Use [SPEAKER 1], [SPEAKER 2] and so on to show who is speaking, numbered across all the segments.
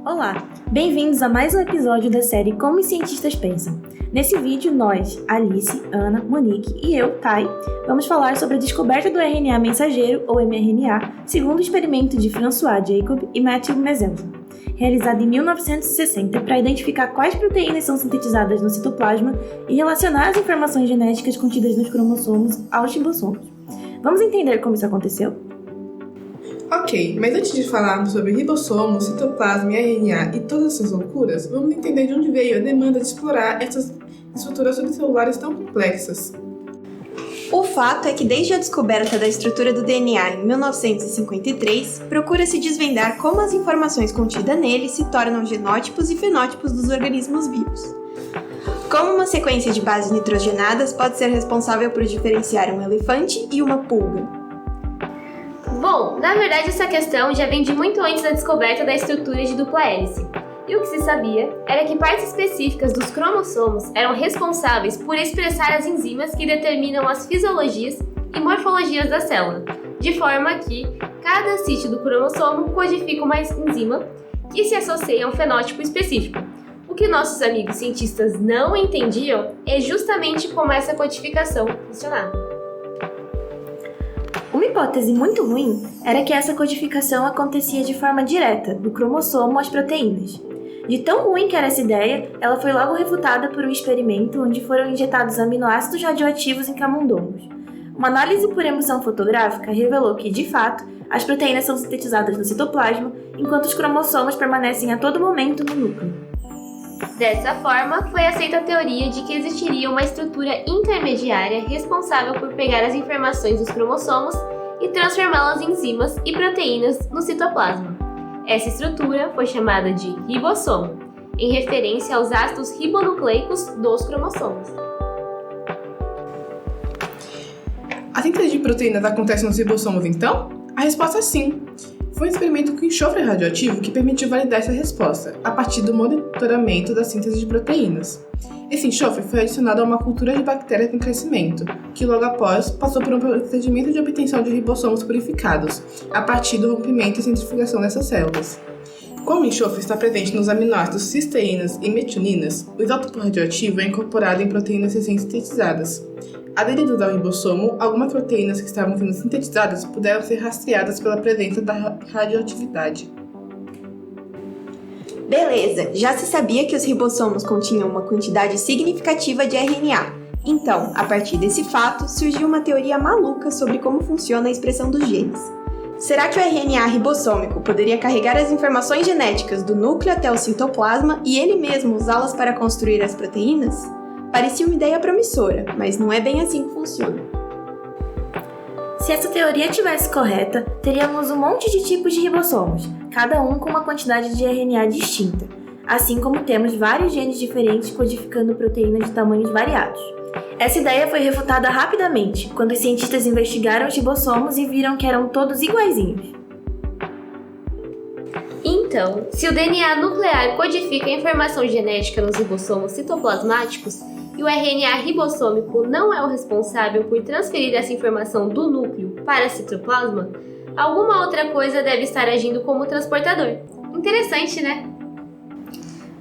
[SPEAKER 1] Olá, bem-vindos a mais um episódio da série Como os Cientistas Pensam. Nesse vídeo, nós, Alice, Ana, Monique e eu, Thay, vamos falar sobre a descoberta do RNA mensageiro, ou mRNA, segundo o experimento de François Jacob e Matthew Mezenzo, realizado em 1960 para identificar quais proteínas são sintetizadas no citoplasma e relacionar as informações genéticas contidas nos cromossomos aos ribossomos. Vamos entender como isso aconteceu?
[SPEAKER 2] Ok, mas antes de falarmos sobre ribossomo, citoplasma e RNA e todas essas loucuras, vamos entender de onde veio a demanda de explorar essas estruturas subcelulares tão complexas.
[SPEAKER 3] O fato é que desde a descoberta da estrutura do DNA em 1953, procura-se desvendar como as informações contidas nele se tornam genótipos e fenótipos dos organismos vivos. Como uma sequência de bases nitrogenadas pode ser responsável por diferenciar um elefante e uma pulga.
[SPEAKER 4] Bom, na verdade essa questão já vem de muito antes da descoberta da estrutura de dupla hélice. E o que se sabia era que partes específicas dos cromossomos eram responsáveis por expressar as enzimas que determinam as fisiologias e morfologias da célula, de forma que cada sítio do cromossomo codifica uma enzima que se associa a um fenótipo específico. O que nossos amigos cientistas não entendiam é justamente como essa codificação funcionava.
[SPEAKER 1] Uma hipótese muito ruim era que essa codificação acontecia de forma direta, do cromossomo às proteínas. De tão ruim que era essa ideia, ela foi logo refutada por um experimento onde foram injetados aminoácidos radioativos em camundongos. Uma análise por emissão fotográfica revelou que, de fato, as proteínas são sintetizadas no citoplasma, enquanto os cromossomos permanecem a todo momento no núcleo.
[SPEAKER 4] Dessa forma, foi aceita a teoria de que existiria uma estrutura intermediária responsável por pegar as informações dos cromossomos e transformá-las em enzimas e proteínas no citoplasma. Essa estrutura foi chamada de ribossomo, em referência aos ácidos ribonucleicos dos cromossomos.
[SPEAKER 2] A síntese de proteínas acontece nos ribossomos, então? A resposta é sim. Foi um experimento com enxofre radioativo que permitiu validar essa resposta, a partir do monitoramento da síntese de proteínas. Esse enxofre foi adicionado a uma cultura de bactérias em crescimento, que logo após passou por um procedimento de obtenção de ribossomos purificados, a partir do rompimento e centrifugação dessas células. Como o enxofre está presente nos aminoácidos cisteínas e metioninas, o isótopo radioativo é incorporado em proteínas recém-sintetizadas. Aderidas ao ribossomo, algumas proteínas que estavam sendo sintetizadas puderam ser rastreadas pela presença da radioatividade.
[SPEAKER 3] Beleza, já se sabia que os ribossomos continham uma quantidade significativa de RNA. Então, a partir desse fato, surgiu uma teoria maluca sobre como funciona a expressão dos genes. Será que o RNA ribossômico poderia carregar as informações genéticas do núcleo até o citoplasma e ele mesmo usá-las para construir as proteínas? Parecia uma ideia promissora, mas não é bem assim que funciona.
[SPEAKER 1] Se essa teoria estivesse correta, teríamos um monte de tipos de ribossomos, cada um com uma quantidade de RNA distinta, assim como temos vários genes diferentes codificando proteínas de tamanhos variados. Essa ideia foi refutada rapidamente, quando os cientistas investigaram os ribossomos e viram que eram todos iguaizinhos.
[SPEAKER 4] Então, se o DNA nuclear codifica a informação genética nos ribossomos citoplasmáticos, e o RNA ribossômico não é o responsável por transferir essa informação do núcleo para o citoplasma, alguma outra coisa deve estar agindo como transportador. Interessante, né?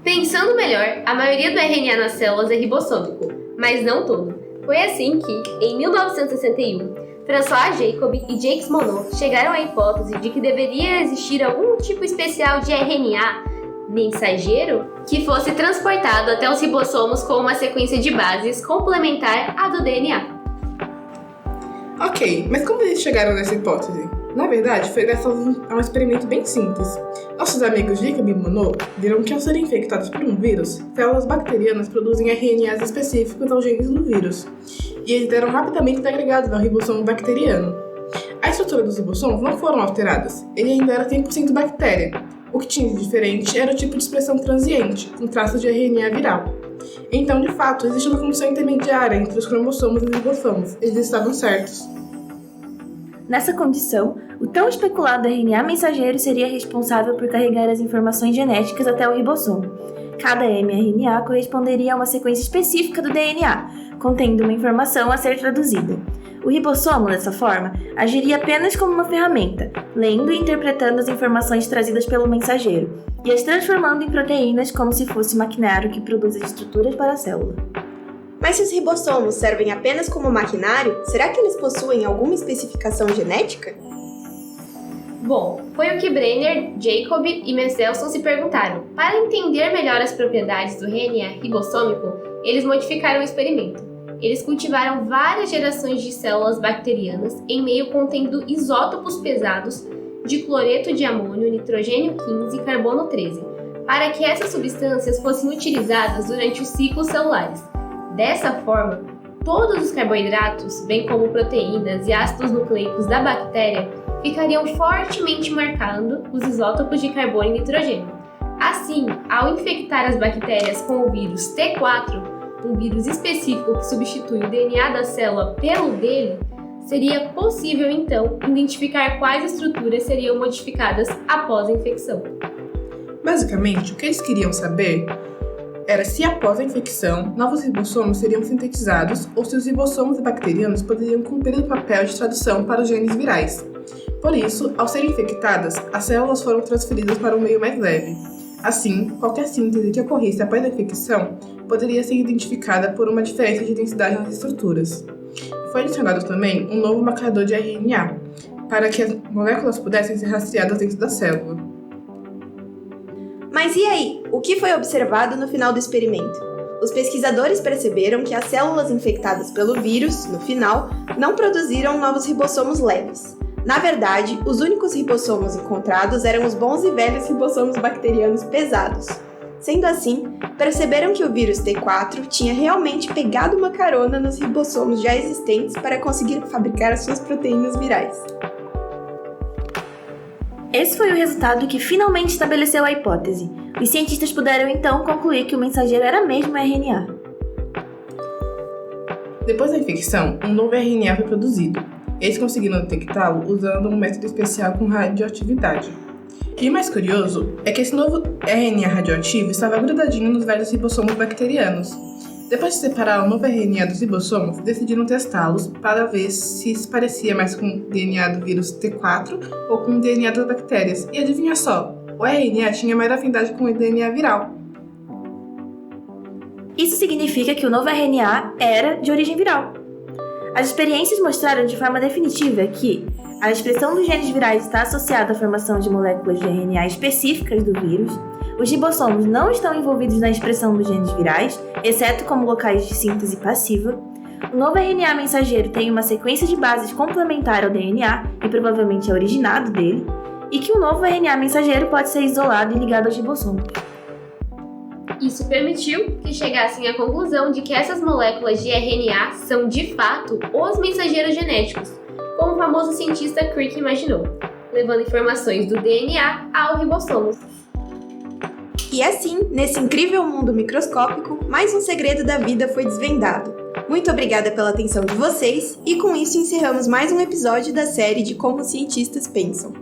[SPEAKER 4] Pensando melhor, a maioria do RNA nas células é ribossômico, mas não todo. Foi assim que, em 1961, François Jacob e Jacques Monod chegaram à hipótese de que deveria existir algum tipo especial de RNA mensageiro que fosse transportado até os ribossomos com uma sequência de bases complementar à do DNA.
[SPEAKER 2] Ok, mas como eles chegaram nessa hipótese? Na verdade, foi graças a um experimento bem simples. Nossos amigos Jacob e Monod viram que ao serem infectados por um vírus, células bacterianas produzem RNAs específicos aos genes do vírus, e eles eram rapidamente agregados ao ribossomo bacteriano. A estrutura dos ribossomos não foram alteradas, ele ainda era 100% bactéria. O que tinha de diferente era o tipo de expressão transiente, com traços de RNA viral. Então, de fato, existe uma função intermediária entre os cromossomos e os ribossomos. Eles estavam certos.
[SPEAKER 1] Nessa condição, o tão especulado RNA mensageiro seria responsável por carregar as informações genéticas até o ribossomo. Cada mRNA corresponderia a uma sequência específica do DNA, contendo uma informação a ser traduzida. O ribossomo, dessa forma, agiria apenas como uma ferramenta, lendo e interpretando as informações trazidas pelo mensageiro. e as transformando em proteínas como se fosse maquinário que produz as estruturas para a célula.
[SPEAKER 3] Mas se os ribossomos servem apenas como maquinário, será que eles possuem alguma especificação genética?
[SPEAKER 4] Bom, foi o que Brenner, Jacob e Meselson se perguntaram. Para entender melhor as propriedades do RNA ribossômico, eles modificaram o experimento. Eles cultivaram várias gerações de células bacterianas em meio contendo isótopos pesados de cloreto de amônio, nitrogênio 15 e carbono 13, para que essas substâncias fossem utilizadas durante os ciclos celulares. Dessa forma, todos os carboidratos, bem como proteínas e ácidos nucleicos da bactéria, ficariam fortemente marcando os isótopos de carbono e nitrogênio. Assim, ao infectar as bactérias com o vírus T4, um vírus específico que substitui o DNA da célula pelo dele, seria possível então identificar quais estruturas seriam modificadas após a infecção.
[SPEAKER 2] Basicamente, o que eles queriam saber era se após a infecção, novos ribossomos seriam sintetizados ou se os ribossomos bacterianos poderiam cumprir o papel de tradução para os genes virais. Por isso, ao serem infectadas, as células foram transferidas para um meio mais leve. Assim, qualquer síntese que ocorresse após a infecção poderia ser identificada por uma diferença de densidade nas estruturas. Foi adicionado também um novo marcador de RNA, para que as moléculas pudessem ser rastreadas dentro da célula.
[SPEAKER 3] Mas e aí? O que foi observado no final do experimento? Os pesquisadores perceberam que as células infectadas pelo vírus, no final, não produziram novos ribossomos leves. Na verdade, os únicos ribossomos encontrados eram os bons e velhos ribossomos bacterianos pesados. Sendo assim, perceberam que o vírus T4 tinha realmente pegado uma carona nos ribossomos já existentes para conseguir fabricar as suas proteínas virais.
[SPEAKER 1] Esse foi o resultado que finalmente estabeleceu a hipótese. Os cientistas puderam então concluir que o mensageiro era mesmo RNA.
[SPEAKER 2] Depois da infecção, um novo RNA foi produzido. Eles conseguiram detectá-lo usando um método especial com radioatividade. E o mais curioso é que esse novo RNA radioativo estava grudadinho nos velhos ribossomos bacterianos. Depois de separar o novo RNA dos ribossomos, decidiram testá-los para ver se se parecia mais com o DNA do vírus T4 ou com o DNA das bactérias. E adivinha só, o RNA tinha maior afinidade com o DNA viral.
[SPEAKER 1] Isso significa que o novo RNA era de origem viral. As experiências mostraram de forma definitiva que a expressão dos genes virais está associada à formação de moléculas de RNA específicas do vírus. Os ribossomos não estão envolvidos na expressão dos genes virais, exceto como locais de síntese passiva. O novo RNA mensageiro tem uma sequência de bases complementar ao DNA e provavelmente é originado dele, e que o novo RNA mensageiro pode ser isolado e ligado aos ribossomos.
[SPEAKER 4] Isso permitiu que chegassem à conclusão de que essas moléculas de RNA são, de fato, os mensageiros genéticos, como o famoso cientista Crick imaginou, levando informações do DNA ao ribossomo.
[SPEAKER 3] E assim, nesse incrível mundo microscópico, mais um segredo da vida foi desvendado. Muito obrigada pela atenção de vocês, e com isso encerramos mais um episódio da série de Como os Cientistas Pensam.